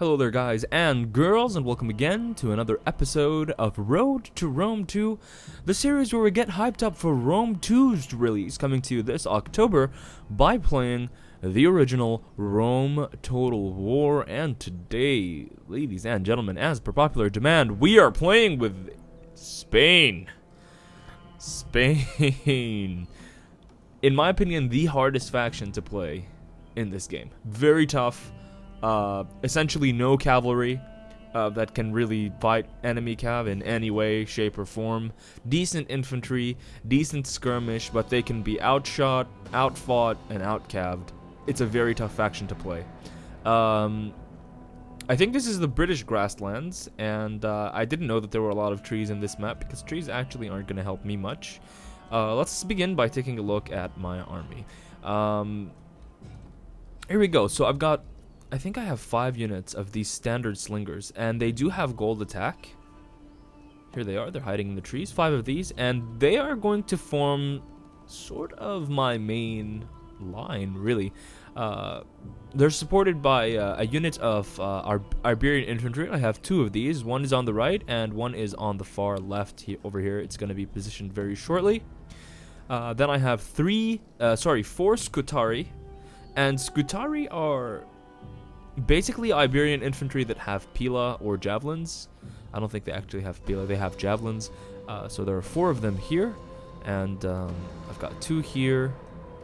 Hello there guys and girls, and welcome again to another episode of Road to Rome 2, the series where we get hyped up for Rome 2's release, coming to you this October by playing the original Rome Total War. And today, ladies and gentlemen, as per popular demand, we are playing with Spain. In my opinion, the hardest faction to play in this game. Very tough. Essentially no cavalry that can really fight enemy cav in any way, shape, or form. Decent infantry, decent skirmish, but they can be outshot, outfought, and outcaved. It's a very tough faction to play. I think this is the British grasslands, and I didn't know that there were a lot of trees in this map, because trees actually aren't going to help me much. Let's begin by taking a look at my army. Here we go. So I think I have 5 units of these standard slingers, and they do have gold attack. Here they are, they're hiding in the trees, 5 of these, and they are going to form sort of my main line, really. They're supported by a unit of Iberian infantry. I have 2 of these, one is on the right, and one is on the far left over here. It's going to be positioned very shortly. Then I have 4 Scutari, and Scutari are basically Iberian infantry that have pila or javelins. I don't think they actually have pila, they have javelins. So there are 4 of them here, and I've got 2 here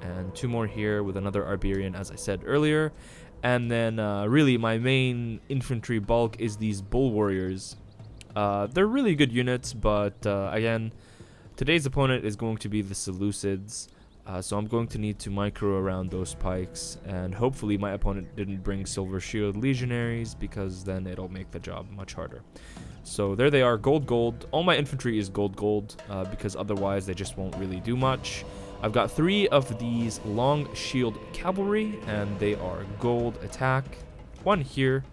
and 2 more here with another Iberian, as I said earlier. And then really my main infantry bulk is these bull warriors. They're really good units, but again, today's opponent is going to be the Seleucids. So I'm going to need to micro around those pikes, and hopefully my opponent didn't bring silver shield legionaries, because then it'll make the job much harder. So there they are, gold. All my infantry is gold, because otherwise they just won't really do much. I've got 3 of these long shield cavalry, and they are gold attack. 1 here,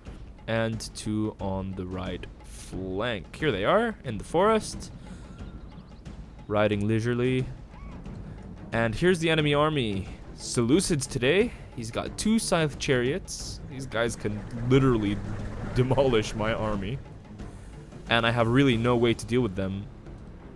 and 2 on the right flank. Here they are, in the forest, riding leisurely. And here's the enemy army. Seleucids today. He's got 2 scythe chariots. These guys can literally demolish my army, and I have really no way to deal with them.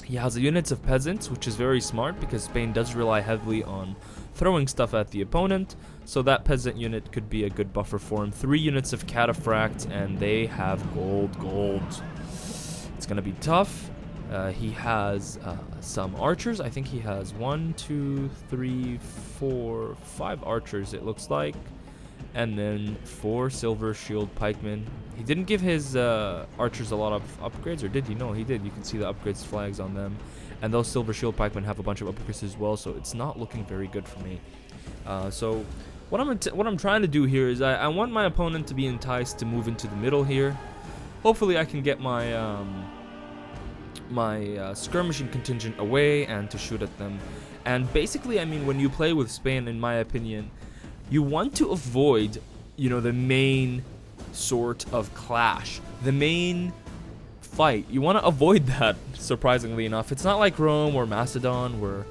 He has units of peasants, which is very smart, because Spain does rely heavily on throwing stuff at the opponent, so that peasant unit could be a good buffer for him. 3 units of cataphracts, and they have gold. It's gonna be tough. He has some archers. I think he has 1, 2, 3, 4, 5 archers, it looks like. And then 4 silver shield pikemen. He didn't give his archers a lot of upgrades, or did he? No, he did. You can see the upgrades flags on them. And those silver shield pikemen have a bunch of upgrades as well, so it's not looking very good for me. So what I'm trying to do here is I want my opponent to be enticed to move into the middle here. Hopefully I can get my skirmishing contingent away and to shoot at them. And basically, I mean, when you play with Spain, in my opinion, you want to avoid, the main sort of clash, the main fight. You want to avoid that, surprisingly enough. It's not like Rome or Macedon, where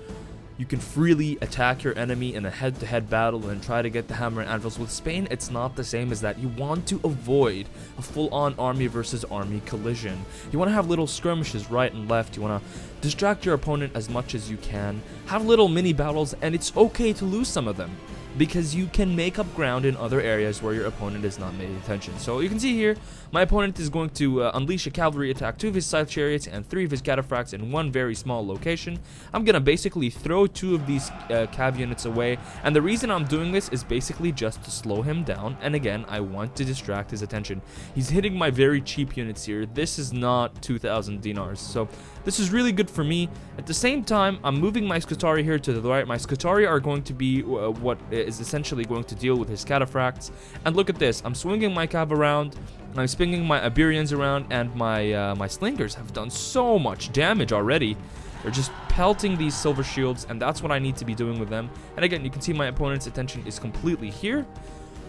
you can freely attack your enemy in a head-to-head battle and try to get the hammer and anvils. With Spain, it's not the same as that. You want to avoid a full-on army versus army collision. You want to have little skirmishes right and left. You want to distract your opponent as much as you can. Have little mini battles, and it's okay to lose some of them, because you can make up ground in other areas where your opponent is not paying attention. So you can see here, my opponent is going to unleash a cavalry attack, 2 of his scythe chariots and 3 of his cataphracts in 1 very small location. I'm going to basically throw 2 of these cav units away, and the reason I'm doing this is basically just to slow him down, and again, I want to distract his attention. He's hitting my very cheap units here. This is not 2,000 dinars, so this is really good for me. At the same time, I'm moving my Scutari here to the right. My Scutari are going to be what is essentially going to deal with his cataphracts. And look at this, I'm swinging my cav around, I'm swinging my Iberians around, and my slingers have done so much damage already. They're just pelting these silver shields, and that's what I need to be doing with them. And again, you can see my opponent's attention is completely here.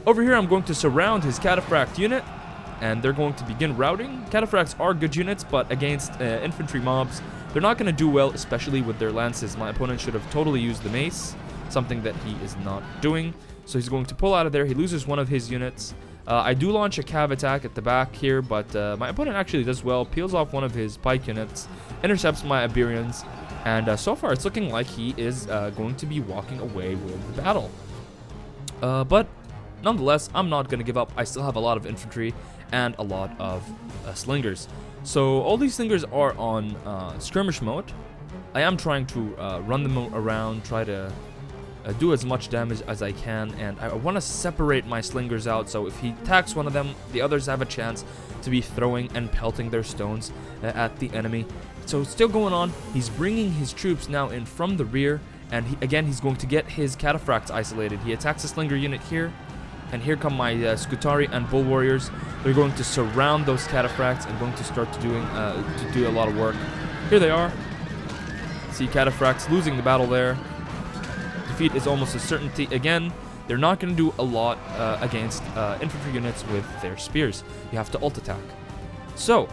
Over here, I'm going to surround his cataphract unit, and they're going to begin routing. Cataphracts are good units, but against infantry mobs, they're not going to do well, especially with their lances. My opponent should have totally used the mace, something that he is not doing. So he's going to pull out of there. He loses 1 of his units. I do launch a cav attack at the back here, but my opponent actually does well, peels off one of his pike units, intercepts my Iberians, and so far it's looking like he is going to be walking away with the battle. But nonetheless, I'm not going to give up. I still have a lot of infantry and a lot of slingers. So all these slingers are on skirmish mode. I am trying to run them around, try to do as much damage as I can, and I want to separate my slingers out, so if he attacks one of them, the others have a chance to be throwing and pelting their stones at the enemy. So it's still going on. He's bringing his troops now in from the rear, and again, he's going to get his cataphracts isolated. He attacks a slinger unit here, and here come my Scutari and Bull Warriors. They're going to surround those cataphracts and going to start to do a lot of work. Here they are. See cataphracts losing the battle there. Defeat is almost a certainty. Again, they're not going to do a lot against infantry units with their spears. You have to ult attack. So,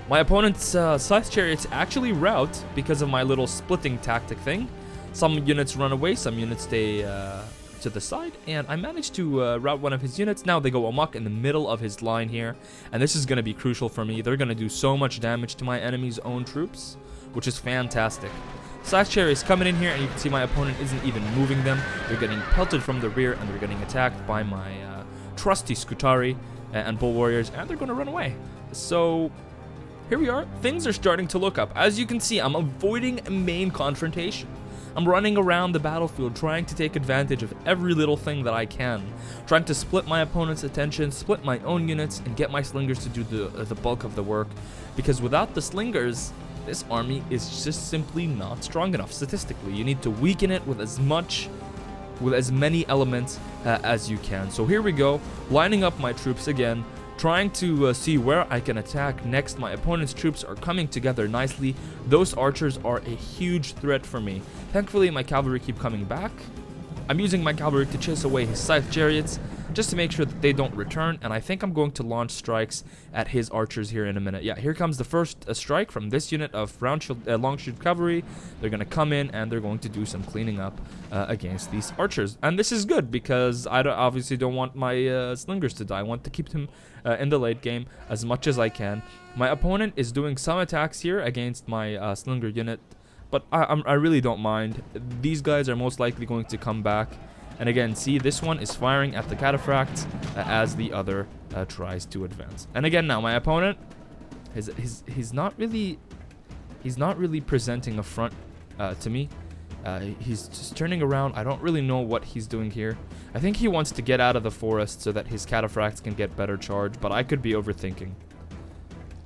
my opponent's scythe chariots actually rout because of my little splitting tactic thing. Some units run away, some units stay to the side, and I managed to rout one of his units. Now they go amok in the middle of his line here, and this is going to be crucial for me. They're going to do so much damage to my enemy's own troops, which is fantastic. Scythe chariots coming in here, and you can see my opponent isn't even moving them. They're getting pelted from the rear, and they're getting attacked by my trusty Scutari and Bull Warriors, and they're going to run away. So here we are. Things are starting to look up. As you can see, I'm avoiding a main confrontation. I'm running around the battlefield trying to take advantage of every little thing that I can. Trying to split my opponent's attention, split my own units, and get my slingers to do the bulk of the work. Because without the slingers, this army is just simply not strong enough statistically. You need to weaken it with as many elements as you can. So here we go, lining up my troops again, trying to see where I can attack next. My opponent's troops are coming together nicely. Those archers are a huge threat for me. Thankfully, my cavalry keep coming back. I'm using my cavalry to chase away his scythe chariots, just to make sure that they don't return, and I think I'm going to launch strikes at his archers here in a minute. Yeah, here comes the first strike from this unit of long shield cavalry. They're going to come in, and they're going to do some cleaning up against these archers. And this is good, because I obviously don't want my slingers to die. I want to keep them in the late game as much as I can. My opponent is doing some attacks here against my slinger unit, but I really don't mind. These guys are most likely going to come back. And again, see, this one is firing at the cataphracts as the other tries to advance. And again, now my opponent, he's not really presenting a front to me. He's just turning around. I don't really know what he's doing here. I think he wants to get out of the forest so that his cataphracts can get better charge, but I could be overthinking.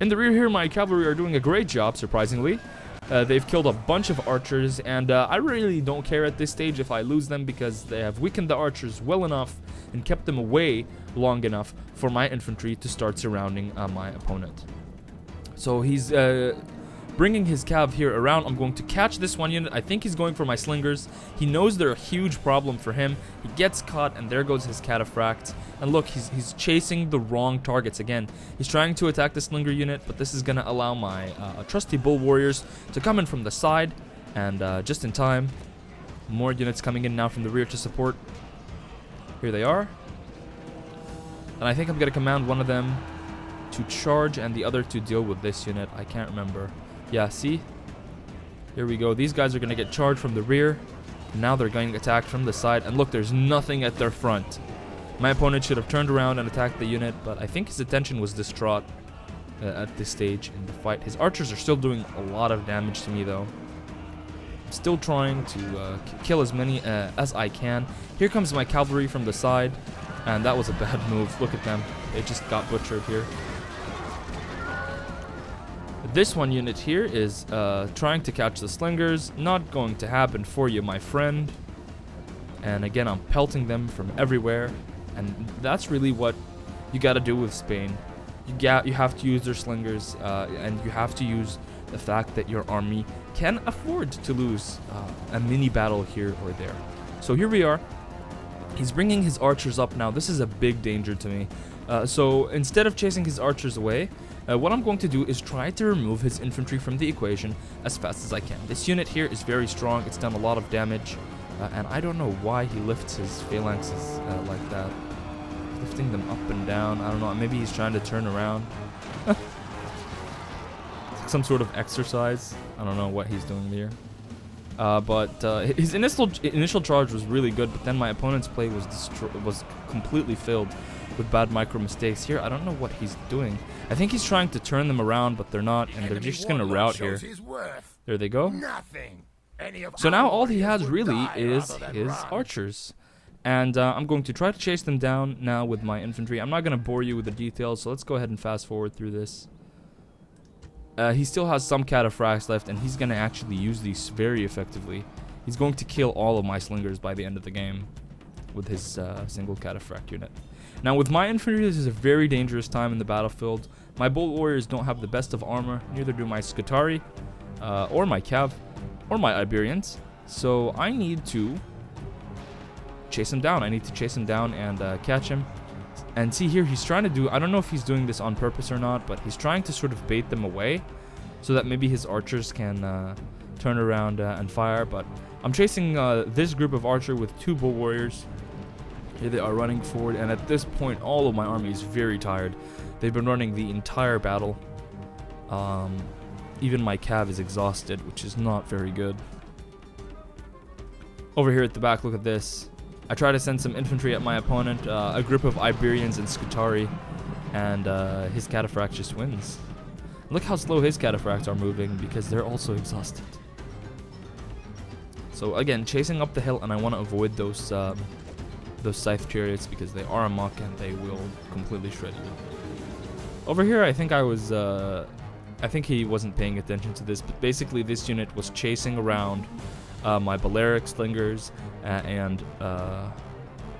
In the rear here, my cavalry are doing a great job, surprisingly. They've killed a bunch of archers, and I really don't care at this stage if I lose them, because they have weakened the archers well enough and kept them away long enough for my infantry to start surrounding my opponent. So he's bringing his cav here around. I'm going to catch this one unit. I think he's going for my slingers. He knows they're a huge problem for him. He gets caught, and there goes his cataphract. And look, he's chasing the wrong targets again. He's trying to attack the slinger unit, but this is going to allow my trusty Bull Warriors to come in from the side. And just in time, more units coming in now from the rear to support. Here they are. And I think I'm going to command one of them to charge and the other to deal with this unit. I can't remember. Yeah, see? Here we go. These guys are going to get charged from the rear. Now they're going to attack from the side. And look, there's nothing at their front. My opponent should have turned around and attacked the unit, but I think his attention was distraught at this stage in the fight. His archers are still doing a lot of damage to me, though. I'm still trying to kill as many as I can. Here comes my cavalry from the side, and that was a bad move. Look at them. They just got butchered here. This one unit here is trying to catch the slingers. Not going to happen for you, my friend. And again, I'm pelting them from everywhere. And that's really what you got to do with Spain. You have to use their slingers, and you have to use the fact that your army can afford to lose a mini battle here or there. So here we are. He's bringing his archers up now. This is a big danger to me. So instead of chasing his archers away, what I'm going to do is try to remove his infantry from the equation as fast as I can. This unit here is very strong. It's done a lot of damage. And I don't know why he lifts his phalanxes like that. The lifting them up and down. I don't know. Maybe he's trying to turn around. Some sort of exercise. I don't know what he's doing here. But his initial charge was really good, but then my opponent's play was completely filled with bad micro mistakes. Here, I don't know what he's doing. I think he's trying to turn them around, but they're not, and they're just going to rout here. There they go. So now all he has really is his archers. And I'm going to try to chase them down now with my infantry. I'm not going to bore you with the details, so let's go ahead and fast forward through this. He still has some cataphracts left, and he's going to actually use these very effectively. He's going to kill all of my slingers by the end of the game with his single cataphract unit. Now with my infantry, this is a very dangerous time in the battlefield. My bolt warriors don't have the best of armor, neither do my skirmisher, or my cav, or my Iberians. So I need to chase him down. I need to chase him down and catch him. And see here, he's trying to do, I don't know if he's doing this on purpose or not, but he's trying to sort of bait them away so that maybe his archers can turn around and fire. But I'm chasing this group of archer with 2 bull warriors. Here they are running forward, and at this point, all of my army is very tired. They've been running the entire battle. Even my cav is exhausted, which is not very good. Over here at the back, look at this. I try to send some infantry at my opponent, a group of Iberians and skirmisher, and his cataphract just wins. Look how slow his cataphracts are moving because they're also exhausted. So again, chasing up the hill, and I want to avoid those scythe chariots because they are amok and they will completely shred you. Over here, I think I think he wasn't paying attention to this, but basically this unit was chasing around my Balearic slingers, and I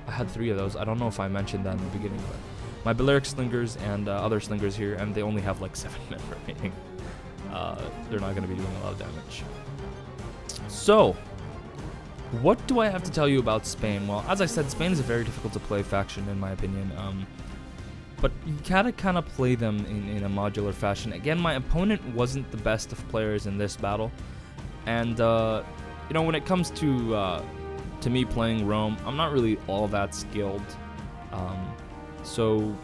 had 3 of those. I don't know if I mentioned that in the beginning, but my Balearic slingers and other slingers here, and they only have like 7 men remaining. They're not going to be doing a lot of damage. So, what do I have to tell you about Spain? Well, as I said, Spain is a very difficult to play faction in my opinion. But you gotta kind of play them in a modular fashion. Again, my opponent wasn't the best of players in this battle, and you know, when it comes to me playing Rome, I'm not really all that skilled. So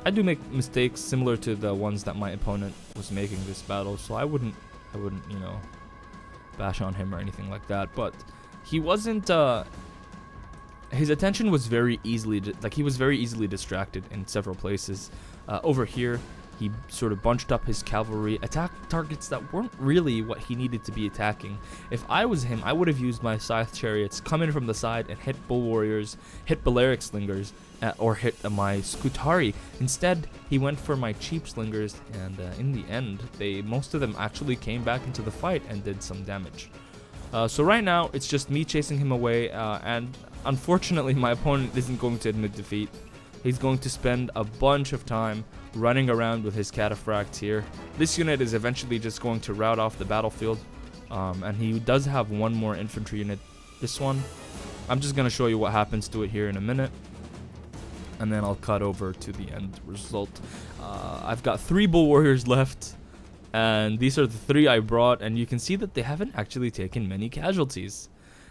I do make mistakes similar to the ones that my opponent was making this battle. So I wouldn't, you know, bash on him or anything like that. But he wasn't. His attention was very easily, he was very easily distracted in several places. Over here, he sort of bunched up his cavalry, attacked targets that weren't really what he needed to be attacking. If I was him, I would have used my scythe chariots, come in from the side and hit bull warriors, hit Balearic slingers, or hit my skirmisher. Instead, he went for my cheap slingers, and in the end, most of them actually came back into the fight and did some damage. So right now, it's just me chasing him away, and unfortunately, my opponent isn't going to admit defeat. He's going to spend a bunch of time running around with his cataphracts here. This unit is eventually just going to rout off the battlefield, and he does have 1 more infantry unit. This one, I'm just going to show you what happens to it here in a minute, and then I'll cut over to the end result. I've got 3 bull warriors left, and these are the 3 I brought, and you can see that they haven't actually taken many casualties.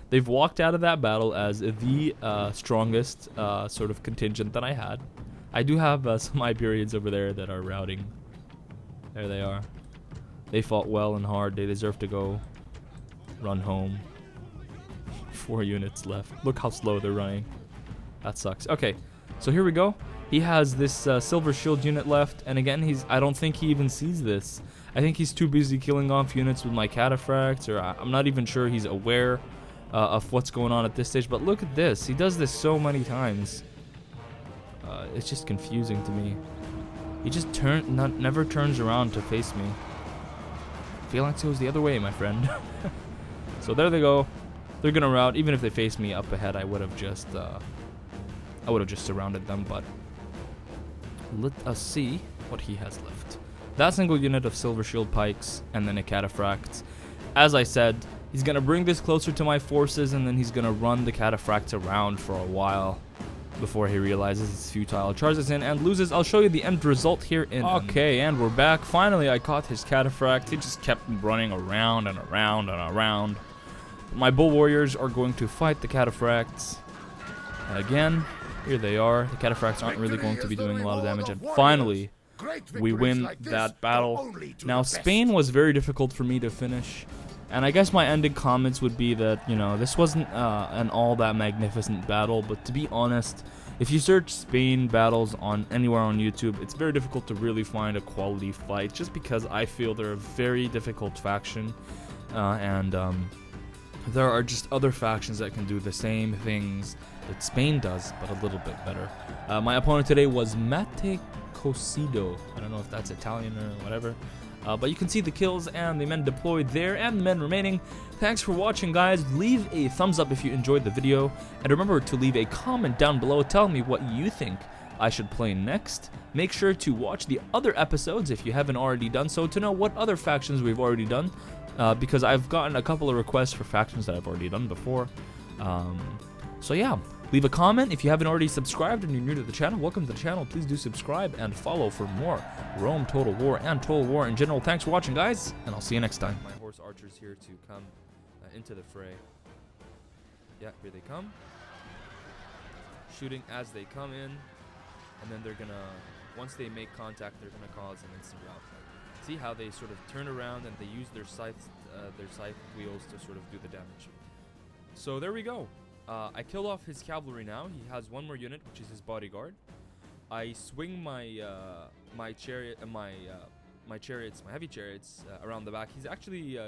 They've walked out of that battle as the strongest sort of contingent that I had. I do have some Iberians over there that are routing. There they are. They fought well and hard. They deserve to go run home. 4 units left. Look how slow they're running. That sucks. Okay, so here we go. He has this silver shield unit left, and again, I don't think he even sees this. I think he's too busy killing off units with my cataphracts, or I'm not even sure he's aware of what's going on at this stage. But look at this. He does this so many times. It's just confusing to me. He just never turns around to face me. Phalanx goes the other way, my friend. So there they go. They're gonna rout. Even if they face me up ahead, I would have just surrounded them. But let us see what he has left. That single unit of silver shield pikes and then a cataphract. As I said, he's gonna bring this closer to my forces, and then he's gonna run the cataphracts around for a while before he realizes it's futile, charges in and loses. I'll show you the end result here in... Okay, and we're back. Finally, I caught his cataphract. He just kept running around and around and around. My bull warriors are going to fight the cataphracts again. Here they are. The cataphracts aren't really going to be doing a lot of damage. And finally, we win that battle. Now, Spain was very difficult for me to finish. And I guess my ending comments would be that, you know, this wasn't an all that magnificent battle. But to be honest, if you search Spain battles on anywhere on YouTube, it's very difficult to really find a quality fight. Just because I feel they're a very difficult faction. There are just other factions that can do the same things that Spain does, but a little bit better. My opponent today was Mate Cosido. I don't know if that's Italian or whatever. But you can see the kills and the men deployed there and the men remaining. Thanks for watching, guys. Leave a thumbs up if you enjoyed the video. And remember to leave a comment down below telling me what you think I should play next. Make sure to watch the other episodes if you haven't already done so to know what other factions we've already done. Because I've gotten a couple of requests for factions that I've already done before. So yeah, leave a comment. If you haven't already subscribed and you're new to the channel, welcome to the channel. Please do subscribe and follow for more Rome Total War and Total War in general. Thanks for watching, guys, and I'll see you next time. My horse archers here to come into the fray. Yeah, here they come. Shooting as they come in, and then they're gonna, once they make contact, they're gonna cause an instant rout. See how they sort of turn around and they use their scythe wheels to sort of do the damage. So there we go. I killed off his cavalry now. He has one more unit, which is his bodyguard. I swing my my heavy chariots around the back. He's actually